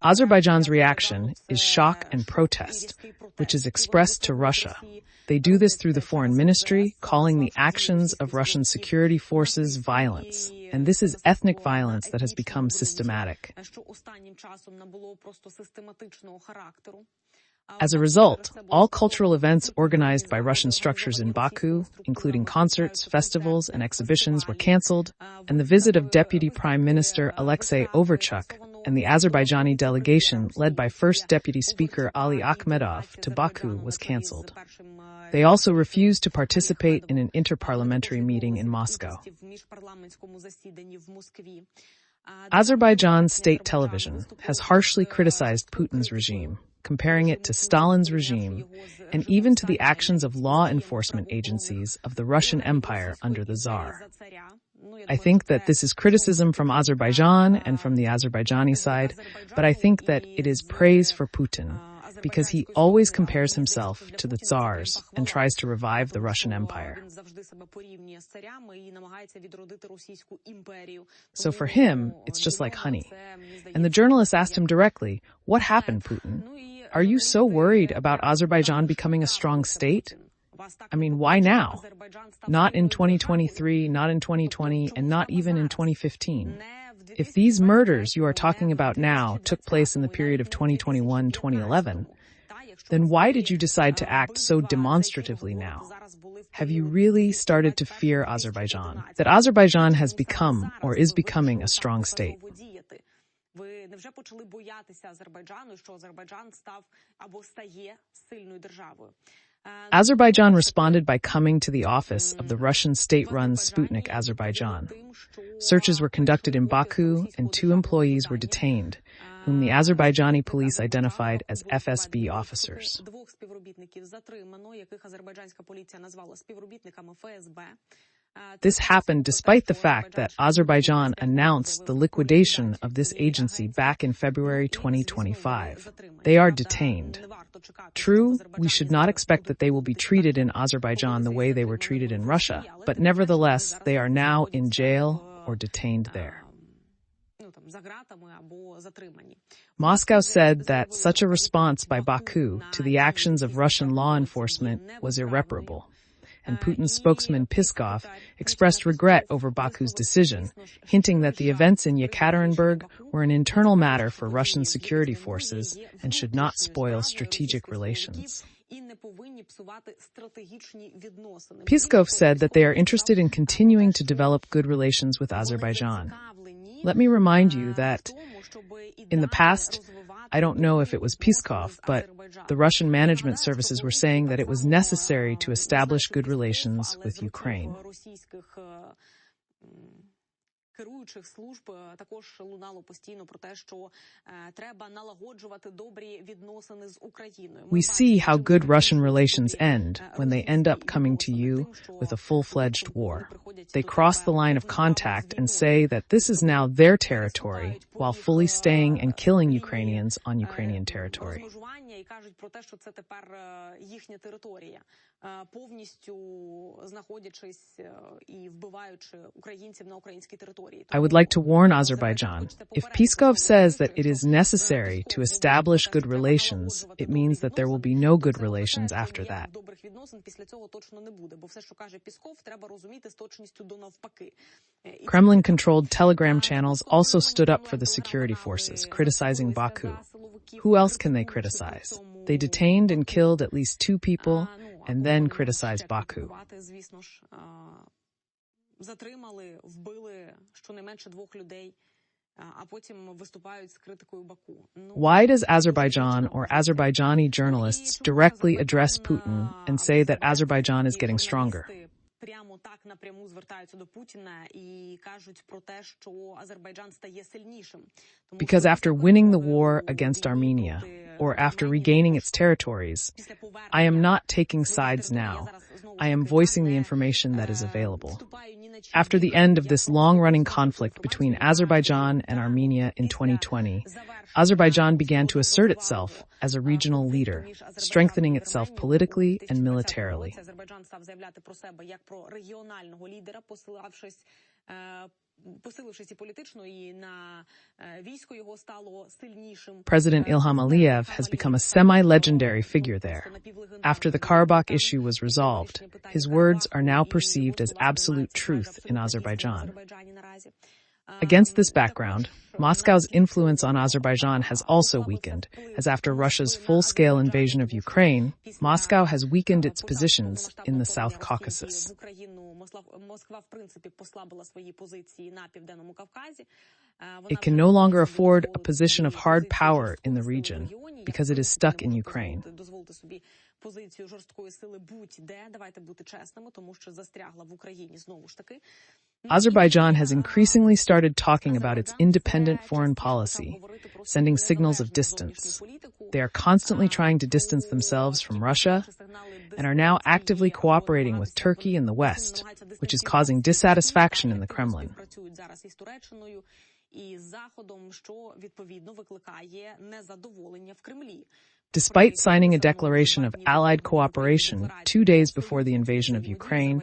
Azerbaijan's reaction is shock and protest, which is expressed to Russia. They do this through the foreign ministry, calling the actions of Russian security forces violence. And this is ethnic violence that has become systematic. As a result, all cultural events organized by Russian structures in Baku, including concerts, festivals, and exhibitions, were canceled, and the visit of Deputy Prime Minister Alexei Overchuk and the Azerbaijani delegation led by First Deputy Speaker Ali Akhmedov to Baku was canceled. They also refused to participate in an interparliamentary meeting in Moscow. Azerbaijan state television has harshly criticized Putin's regime, comparing it to Stalin's regime, and even to the actions of law enforcement agencies of the Russian Empire under the Tsar. I think that this is criticism from Azerbaijan and from the Azerbaijani side, but I think that it is praise for Putin, because he always compares himself to the tsars and tries to revive the Russian Empire. So for him, it's just like honey. And the journalist asked him directly, "What happened, Putin? Are you so worried about Azerbaijan becoming a strong state? I mean, why now? Not in 2023, not in 2020, and not even in 2015. If these murders you are talking about now took place in the period of 2021-2011, then why did you decide to act so demonstratively now? Have you really started to fear Azerbaijan, that Azerbaijan has become or is becoming a strong state?" Azerbaijan responded by coming to the office of the Russian state-run Sputnik Azerbaijan. Searches were conducted in Baku, and 2 employees were detained, whom the Azerbaijani police identified as FSB officers. This happened despite the fact that Azerbaijan announced the liquidation of this agency back in February 2025. They are detained. True, we should not expect that they will be treated in Azerbaijan the way they were treated in Russia, but nevertheless, they are now in jail or detained there. Moscow said that such a response by Baku to the actions of Russian law enforcement was irreparable. And Putin's spokesman Peskov expressed regret over Baku's decision, hinting that the events in Yekaterinburg were an internal matter for Russian security forces and should not spoil strategic relations. Peskov said that they are interested in continuing to develop good relations with Azerbaijan. Let me remind you that in the past, I don't know if it was Peskov, but the Russian management services were saying that it was necessary to establish good relations with Ukraine. We see how good Russian relations end when they end up coming to you with a full-fledged war. They cross the line of contact and say that this is now their territory while fully staying and killing Ukrainians on Ukrainian territory. I would like to warn Azerbaijan, if Peskov says that it is necessary to establish good relations, it means that there will be no good relations after that. Kremlin-controlled Telegram channels also stood up for the security forces, criticizing Baku. Who else can they criticize? They detained and killed at least 2 people and then criticized Baku. Why does Azerbaijan or Azerbaijani journalists directly address Putin and say that Azerbaijan is getting stronger? Because after winning the war against Armenia, or after regaining its territories, I am not taking sides now. I am voicing the information that is available. After the end of this long-running conflict between Azerbaijan and Armenia in 2020, Azerbaijan began to assert itself as a regional leader, strengthening itself politically and militarily. President Ilham Aliyev has become a semi-legendary figure there. After the Karabakh issue was resolved, his words are now perceived as absolute truth in Azerbaijan. Against this background, Moscow's influence on Azerbaijan has also weakened, as after Russia's full-scale invasion of Ukraine, Moscow has weakened its positions in the South Caucasus. It can no longer afford a position of hard power in the region because it is stuck in Ukraine. Azerbaijan has increasingly started talking about its independent foreign policy, sending signals of distance. They are constantly trying to distance themselves from Russia and are now actively cooperating with Turkey in the West, which is causing dissatisfaction in the Kremlin. Despite signing a declaration of allied cooperation 2 days before the invasion of Ukraine,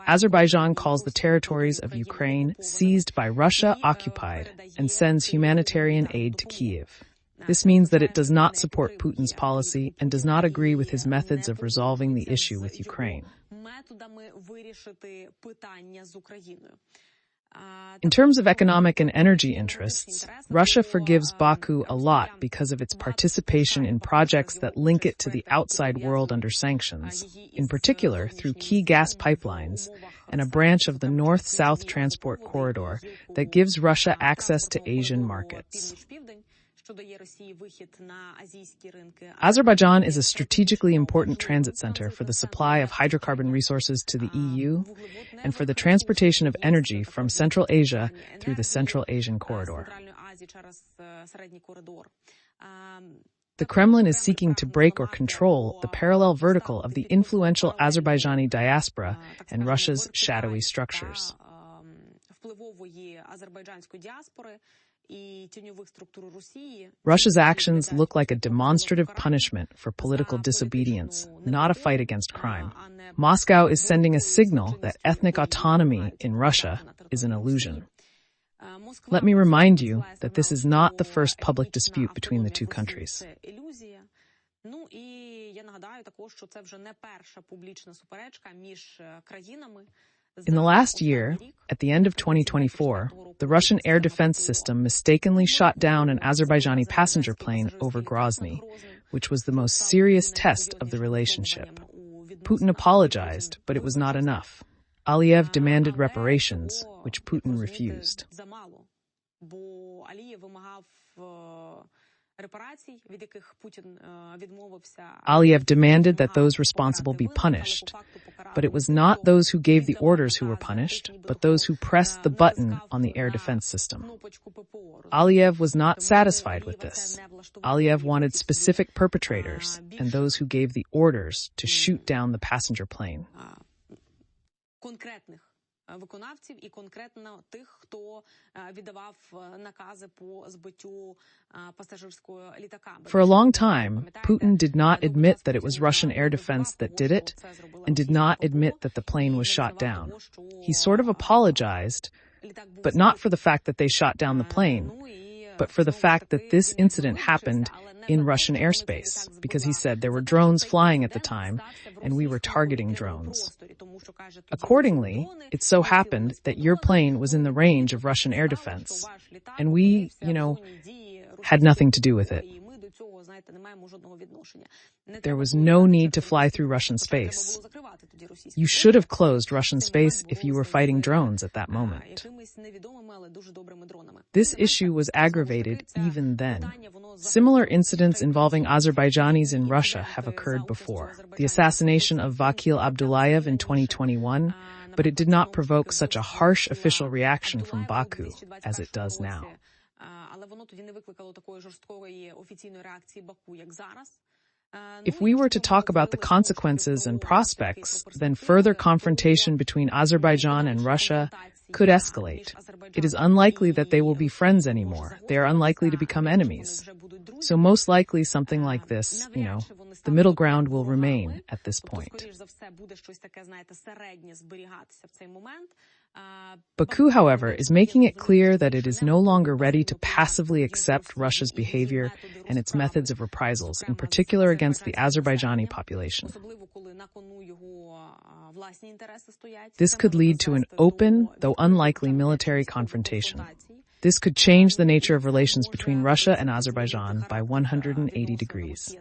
Azerbaijan calls the territories of Ukraine seized by Russia occupied and sends humanitarian aid to Kyiv. This means that it does not support Putin's policy and does not agree with his methods of resolving the issue with Ukraine. In terms of economic and energy interests, Russia forgives Baku a lot because of its participation in projects that link it to the outside world under sanctions, in particular through key gas pipelines and a branch of the north-south transport corridor that gives Russia access to Asian markets. Azerbaijan is a strategically important transit center for the supply of hydrocarbon resources to the EU and for the transportation of energy from Central Asia through the Central Asian corridor. The Kremlin is seeking to break or control the parallel vertical of the influential Azerbaijani diaspora and Russia's shadowy structures. Russia's actions look like a demonstrative punishment for political disobedience, not a fight against crime. Moscow is sending a signal that ethnic autonomy in Russia is an illusion. Let me remind you that this is not the first public dispute between the two countries. In the last year, at the end of 2024, the Russian air defense system mistakenly shot down an Azerbaijani passenger plane over Grozny, which was the most serious test of the relationship. Putin apologized, but it was not enough. Aliyev demanded reparations, which Putin refused. Aliyev demanded that those responsible be punished, but it was not those who gave the orders who were punished, but those who pressed the button on the air defense system. Aliyev was not satisfied with this. Aliyev wanted specific perpetrators and those who gave the orders to shoot down the passenger plane. For a long time, Putin did not admit that it was Russian air defense that did it, and did not admit that the plane was shot down. He sort of apologized, but not for the fact that they shot down the plane, but for the fact that this incident happened in Russian airspace, because he said there were drones flying at the time, and we were targeting drones. Accordingly, it so happened that your plane was in the range of Russian air defense, and we, had nothing to do with it. There was no need to fly through Russian space. You should have closed Russian space if you were fighting drones at that moment. This issue was aggravated even then. Similar incidents involving Azerbaijanis in Russia have occurred before. The assassination of Vakil Abdullayev in 2021, but it did not provoke such a harsh official reaction from Baku as it does now. If we were to talk about the consequences and prospects, then further confrontation between Azerbaijan and Russia could escalate. It is unlikely that they will be friends anymore. They are unlikely to become enemies. So most likely something like this, the middle ground will remain at this point. Baku, however, is making it clear that it is no longer ready to passively accept Russia's behavior and its methods of reprisals, in particular against the Azerbaijani population. This could lead to an open, though unlikely, military confrontation. This could change the nature of relations between Russia and Azerbaijan by 180 degrees.